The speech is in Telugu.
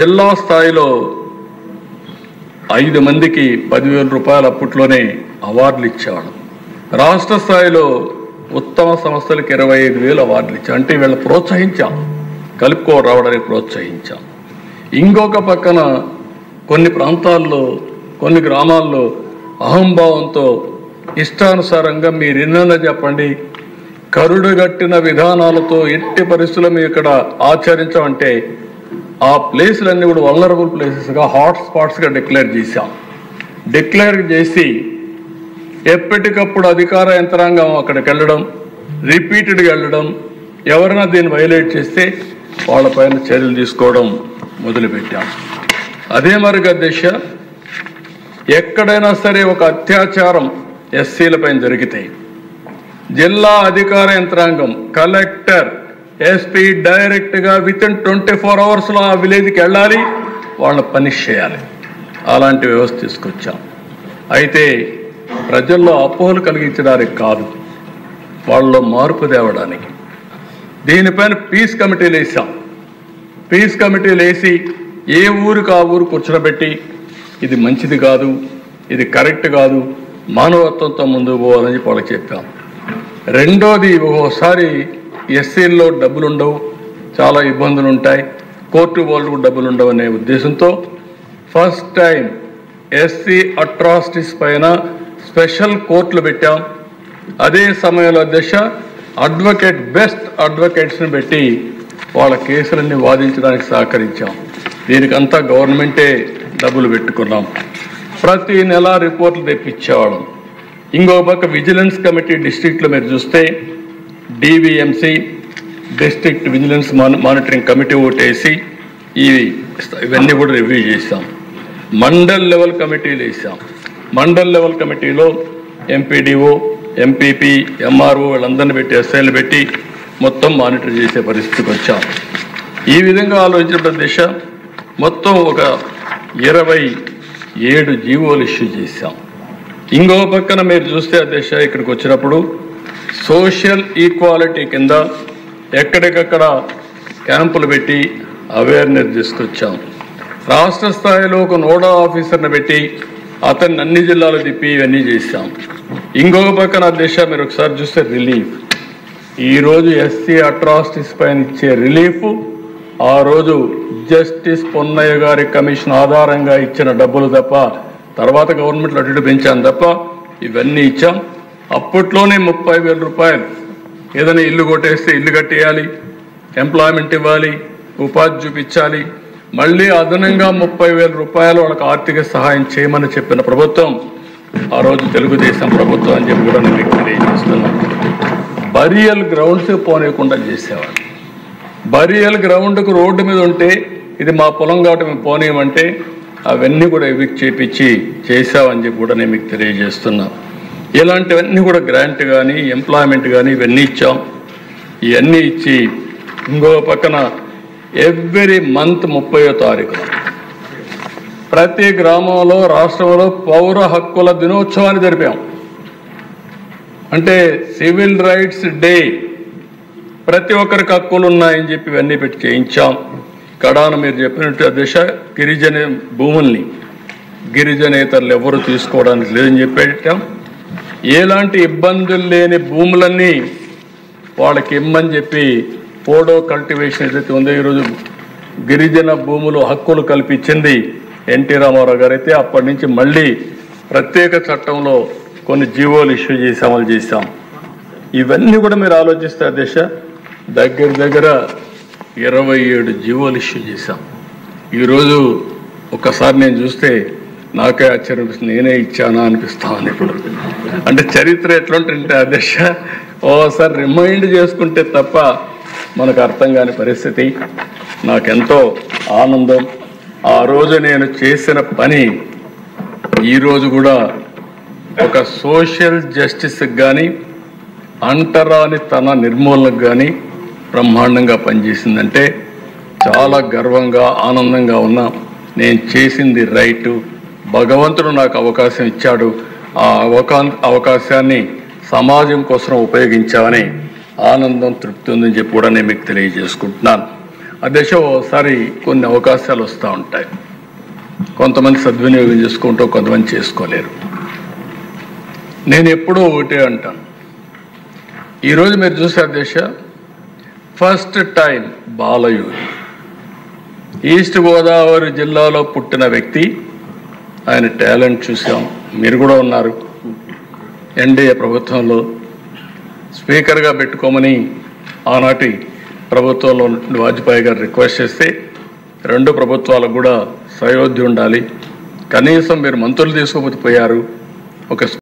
జిల్లా స్థాయిలో 5 మందికి 10,000 రూపాయలు అప్పట్లోనే అవార్డులు ఇచ్చేవాళ్ళం. రాష్ట్ర స్థాయిలో ఉత్తమ సంస్థలకు 25,000 అవార్డులు ఇచ్చాం. అంటే వీళ్ళని ప్రోత్సహించాం, కలుపుకో రావడానికి ప్రోత్సహించాం. ఇంకొక పక్కన కొన్ని ప్రాంతాల్లో కొన్ని గ్రామాల్లో అహంభావంతో ఇష్టానుసారంగా మీరు ఎన్నైనా చెప్పండి, కరుడుగట్టిన విధానాలతో ఎట్టి పరిస్థితుల్లో మేము ఇక్కడ ఆచరించామంటే ఆ ప్లేసులన్నీ కూడా వల్నరబుల్ ప్లేసెస్గా హాట్ స్పాట్స్గా డిక్లేర్ చేశాం. డిక్లేర్ చేసి ఎప్పటికప్పుడు అధికార యంత్రాంగం అక్కడికి వెళ్ళడం, రిపీటెడ్గా వెళ్ళడం, ఎవరైనా దీన్ని వైలేట్ చేస్తే వాళ్ళపైన చర్యలు తీసుకోవడం మొదలుపెట్టాం. అదే మరిగా దిశ ఎక్కడైనా సరే ఒక అత్యాచారం ఎస్సీలపైన జరిగితే జిల్లా అధికార యంత్రాంగం కలెక్టర్ ఎస్పీ డైరెక్ట్గా వితిన్ 24 అవర్స్లో ఆ విలేజ్కి వెళ్ళాలి, వాళ్ళని పనిష్ చేయాలి. అలాంటి వ్యవస్థ తీసుకొచ్చాం. అయితే ప్రజల్లో అపోహలు కలిగించడానికి కాదు, వాళ్ళలో మార్పు తేవడానికి. దీనిపైన పీస్ కమిటీలు వేసాం. పీస్ కమిటీలు వేసి ఏ ఊరికి ఆ ఊరు కూర్చోబెట్టి ఇది మంచిది కాదు, ఇది కరెక్ట్ కాదు, మానవత్వంతో ముందుకు పోవాలని చెప్పి వాళ్ళకి చెప్పాం. రెండోది, ఒక్కోసారి ఎస్సీల్లో డబ్బులు ఉండవు, చాలా ఇబ్బందులు ఉంటాయి, కోర్టు వాళ్ళకు డబ్బులు ఉండవు అనే ఉద్దేశంతో ఫస్ట్ టైం ఎస్సీ అట్రాసిటీస్ పైన స్పెషల్ కోర్టులు పెట్టాం. అదే సమయంలో అడ్వకేట్ బెస్ట్ అడ్వకేట్స్ని పెట్టి వాళ్ళ కేసులన్నీ వాదించడానికి సహకరించాం. దీనికంతా గవర్నమెంటే డబ్బులు పెట్టుకున్నాం. ప్రతి నెల రిపోర్ట్లు తెప్పించేవాళ్ళం. ఇంకో పక్క విజిలెన్స్ కమిటీ డిస్ట్రిక్ట్లో మీరు చూస్తే DVMC district vigilance monitoring committee ఓటేసి ఇవన్నీ కూడా రివ్యూ చేసాం. మండల్ లెవెల్ కమిటీలు వేసాం. మండల్ లెవెల్ కమిటీలో ఎంపీడీఓ, ఎంపీపీ, ఎంఆర్ఓ వీళ్ళందరినీ పెట్టి ఎస్ఐలు పెట్టి మొత్తం మానిటర్ చేసే పరిస్థితికి వచ్చాం. ఈ విధంగా ఆలోచించిన మొత్తం ఒక 27 జీవోలు ఇష్యూ చేశాం. ఇంకో పక్కన మీరు చూస్తే ఇక్కడికి వచ్చినప్పుడు సోషల్ ఈక్వాలిటీ కింద ఎక్కడికక్కడ క్యాంపులు పెట్టి అవేర్నెస్ తీసుకొచ్చాం. రాష్ట్ర స్థాయిలో ఒక నోడల్ ఆఫీసర్ని పెట్టి అతన్ని అన్ని జిల్లాలు తిప్పి ఇవన్నీ చేశాం. ఇంకొక పక్కన మీరు ఒకసారి చూస్తే రిలీఫ్, ఈరోజు ఎస్సీ అట్రాసిటీస్ పైన ఇచ్చే రిలీఫ్ ఆ రోజు జస్టిస్ పొన్నయ్య గారి కమిషన్ ఆధారంగా ఇచ్చిన డబ్బులు తప్ప, తర్వాత గవర్నమెంట్లో అటు పెంచాం తప్ప ఇవన్నీ ఇచ్చాం. అప్పట్లోనే 30,000 రూపాయలు, ఏదైనా ఇల్లు కొట్టేస్తే ఇల్లు కట్టేయాలి, ఎంప్లాయ్మెంట్ ఇవ్వాలి, ఉపాధి చూపించాలి, మళ్ళీ అదనంగా 30,000 రూపాయలు వాళ్ళకి ఆర్థిక సహాయం చేయమని చెప్పిన ప్రభుత్వం ఆ రోజు తెలుగుదేశం ప్రభుత్వం అని చెప్పి కూడా నేను తెలియజేస్తున్నాను. బరియల్ గ్రౌండ్స్ పోనీయకుండా చేసేవాడు. బరియల్ గ్రౌండ్కు రోడ్డు మీద ఉంటే ఇది మా పొలం కాబట్టి మేము పోనీయమంటే అవన్నీ కూడా ఎవిక్ట్ చేపించి చేసామని చెప్పి కూడా నేను మీకు తెలియజేస్తున్నాను. ఇలాంటివన్నీ కూడా గ్రాంట్ కానీ ఎంప్లాయ్మెంట్ కానీ ఇవన్నీ ఇచ్చాం. ఇవన్నీ ఇచ్చి ఇంకో పక్కన ఎవ్రీ మంత్ 30వ తారీఖున ప్రతి గ్రామంలో రాష్ట్రంలో పౌర హక్కుల దినోత్సవాన్ని జరిపాం. అంటే సివిల్ రైట్స్ డే, ప్రతి ఒక్కరికి హక్కులు ఉన్నాయని చెప్పి ఇవన్నీ పెట్టి చేయించాం. కడాన మీరు చెప్పినట్టు గిరిజన భూముల్ని గిరిజనేతరులు ఎవరు తీసుకోవడానికి లేదని చెప్పేటాం. ఎలాంటి ఇబ్బందులు లేని భూములన్నీ వాళ్ళకి ఇమ్మని చెప్పి పోడో కల్టివేషన్ ఏదైతే ఉందో ఈరోజు గిరిజన భూములు హక్కులు కల్పించింది ఎన్టీ రామారావు గారు అయితే అప్పటి నుంచి మళ్ళీ ప్రత్యేక చట్టంలో కొన్ని జీవోలు ఇష్యూ చేసి అమలు చేశాం. ఇవన్నీ కూడా మీరు ఆలోచిస్తే దగ్గర 27 జీవోలు ఇష్యూ చేశాం. ఈరోజు ఒక్కసారి నేను చూస్తే నాకే ఆశ్చర్యం, నేనే ఇచ్చానా అనిపిస్తామని. ఇప్పుడు అంటే చరిత్ర ఎట్లుంటుంటే ఓసారి రిమైండ్ చేసుకుంటే తప్ప మనకు అర్థం కాని పరిస్థితి. నాకెంతో ఆనందం. ఆ రోజు నేను చేసిన పని ఈరోజు కూడా ఒక సోషల్ జస్టిస్కి కానీ అంటరాని తన నిర్మూలనకు కానీ బ్రహ్మాండంగా పనిచేసిందంటే చాలా గర్వంగా ఆనందంగా ఉన్నా. నేను చేసింది రైటు, భగవంతుడు నాకు అవకాశం ఇచ్చాడు, ఆ అవకాశాన్ని సమాజం కోసం ఉపయోగించామని ఆనందం, తృప్తి ఉందని చెప్పి కూడా నేను మీకు తెలియజేసుకుంటున్నాను. ఆ దశ ఓసారి కొన్ని అవకాశాలు వస్తూ ఉంటాయి. కొంతమంది సద్వినియోగం చేసుకుంటూ కొంతమంది చేసుకోలేరు. నేను ఎప్పుడూ ఒకటే అంటాను, ఈరోజు మీరు చూసే దశ first time Balayogi east Godavari జిల్లాలో పుట్టిన వ్యక్తి. ఆయన టాలెంట్ చూసాం, మీరు కూడా ఉన్నారు. ఎన్డీఏ ప్రభుత్వంలో స్పీకర్గా పెట్టుకోమని ఆనాటి ప్రభుత్వంలో వాజ్పేయి గారు రిక్వెస్ట్ చేస్తే 2 ప్రభుత్వాలకు కూడా సయోధ్య ఉండాలి, కనీసం మీరు మంత్రులు తీసుకోకపోతే పోయారు, ఒక